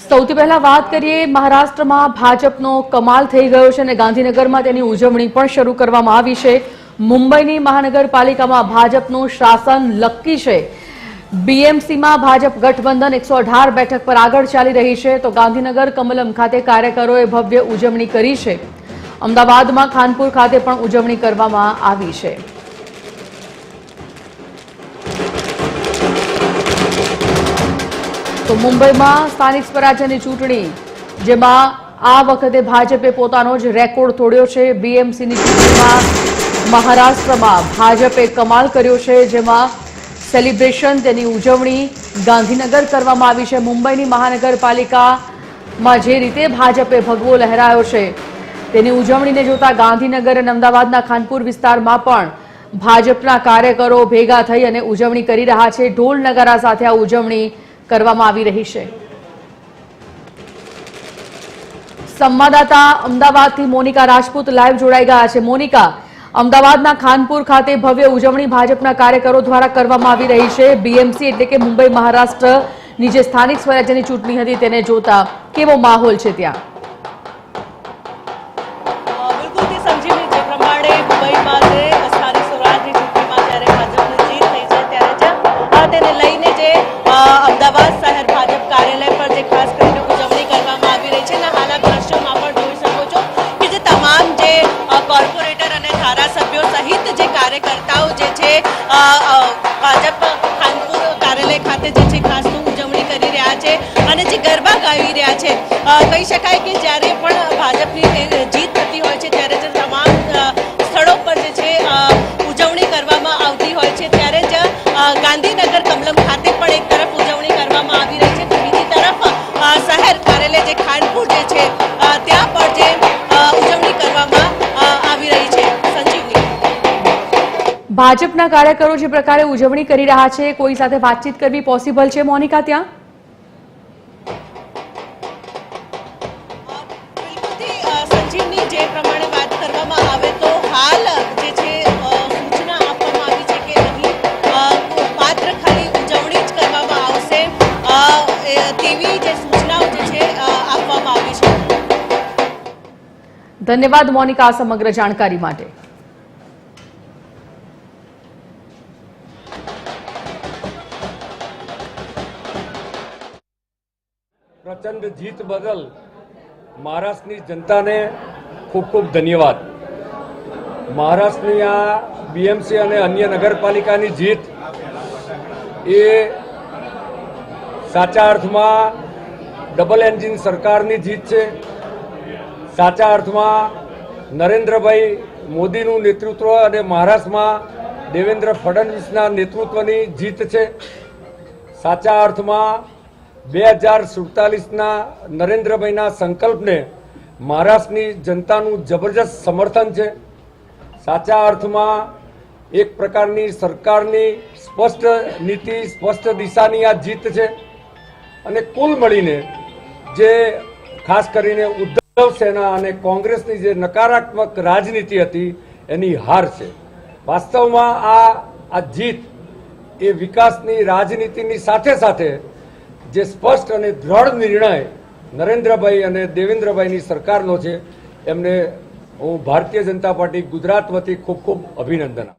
સૌથી પહેલા વાત કરીએ મહારાષ્ટ્રમાં ભાજપનો કમાલ થઈ ગયો છે અને ગાંધીનગરમાં તેની ઉજવણી પણ શરૂ કરવામાં આવી છે। મુંબઈની મહાનગરપાલિકામાં ભાજપનું શાસન લકી છે। બીએમસીમાં ભાજપ ગઠબંધન 118 બેઠક પર આગળ ચાલી રહી છે તો ગાંધીનગર કમલમ ખાતે કાર્યકરોએ ભવ્ય ઉજવણી કરી છે। અમદાવાદમાં ખાનપુર ખાતે પણ ઉજવણી કરવામાં આવી છે। તો મુંબઈમાં સ્થાનિક સ્વરાજ્યની ચૂંટણી જેમાં આ વખતે ભાજપે પોતાનો જ રેકોર્ડ તોડ્યો છે। બીએમસીની ચૂંટણીમાં મહારાષ્ટ્રમાં ભાજપે કમાલ કર્યો છે જેમાં સેલિબ્રેશન તેની ઉજવણી ગાંધીનગર કરવામાં આવી છે। મુંબઈની મહાનગરપાલિકામાં જે રીતે ભાજપે ભગવો લહેરાયો છે તેની ઉજવણીને જોતા ગાંધીનગર અને અમદાવાદના ખાનપુર વિસ્તારમાં પણ ભાજપના કાર્યકરો ભેગા થઈ અને ઉજવણી કરી રહ્યા છે। ઢોલ નગારા સાથે આ ઉજવણી કરવામાં આવી રહી છે। સંવાદદાતા અમદાવાદથી મોનિકા રાજપૂત લાઈવ જોડાઈ ગયા છે। મોનિકા, અમદાવાદના ખાનપુર ખાતે ભવ્ય ઉજવણી ભાજપના કાર્યકરો દ્વારા કરવામાં આવી રહી છે। બીએમસી એટલે કે મુંબઈ મહારાષ્ટ્રની જે સ્થાનિક સ્વરાજ્યની ચૂંટણી હતી તેને જોતા કેવો માહોલ છે ત્યાં? બિલકુલથી સંજીવની, જે પ્રમાણે મુંબઈમાં જે સ્થાનિક સ્વરાજની ચૂંટણીમાં જ્યારે ભાજપની જીત થઈ છે ત્યારે તેને લઈને જે અમદાવાદ શહેર ભાજપ કાર્યાલય પર જે ખાસ કરીને ઉજવણી કરવામાં આવી રહી છે અને હાલ આપ દ્રશ્યોમાં પણ જોઈ શકો છો કે જે તમામ જે કોર્પોરેટર અને ધારાસભ્યો સહિત જે કાર્યકર્તાઓ જે છે ભાજપ ખાનપુર કાર્યાલય ખાતે જે છે ખાસ ઉજવણી કરી રહ્યા છે અને જે ગરબા ગાવી રહ્યા છે। કહી શકાય કે જ્યારે પણ ભાજપની જીત થતી હોય છે ત્યારે જે તમામ સ્થળો પર જે છે ઉજવણી કરવામાં આવતી હોય છે ત્યારે જ ગાંધીનગર કમલમ ખાતે પણ એક તરફ ઉજવણી કરવામાં આવી રહી છે તો બીજી તરફ શહેર કાર્યાલય જે ખાનપુર જે છે ત્યાં પણ જે ઉજવણી કરવામાં આવી રહી છે। સંજીવની, ભાજપના કાર્યકરો જે પ્રકારે ઉજવણી કરી રહ્યા છે કોઈ સાથે વાતચીત કરવી પોસિબલ છે મોનિકા ત્યાં? સંજીવની, જે પ્રમાણે વાત કરવામાં આવે તો હાલ જે છે સૂચના આપવામાં આવી છે કે અહીં માત્ર ખાલી ઉજવણી જ કરવામાં આવશે તેવી જે સૂચનાઓ જે છે આપવામાં આવી છે। ધન્યવાદ મોનિકા સમગ્ર જાણકારી માટે। પ્રચંડ જીત બદલ મહારાષ્ટ્રની જનતાને ખૂબ ખૂબ ધન્યવાદ। મહારાષ્ટ્રની આ બીએમસી અને અન્ય નગરપાલિકાની જીત એ સાચા અર્થમાં ડબલ એન્જિન સરકારની જીત છે। સાચા અર્થમાં નરેન્દ્રભાઈ મોદીનું નેતૃત્વ અને મહારાષ્ટ્રમાં દેવેન્દ્ર ફડણવીસના નેતૃત્વની જીત છે। સાચા અર્થમાં 2047ના નરેન્દ્રભાઈના સંકલ્પને મહારાષ્ટ્રની જનતાનું જબરજસ્ત સમર્થન છે। સાચા અર્થમાં એક પ્રકારની સરકારની સ્પષ્ટ નીતિ, સ્પષ્ટ દિશાની આ જીત છે અને કુલ મળીને જે ખાસ કરીને ઉદ્ધવ સેના અને કોંગ્રેસની જે નકારાત્મક રાજનીતિ હતી એની હાર છે। વાસ્તવમાં આ જીત એ વિકાસની રાજનીતિની સાથે સાથે જે સ્પષ્ટ અને દ્રઢ નિર્ણય નરેન્દ્રભાઈ અને દેવેન્દ્રભાઈની સરકારનો છે એમને હું ભારતીય જનતા પાર્ટી ગુજરાત વતી ખૂબ ખૂબ અભિનંદન આપું છું।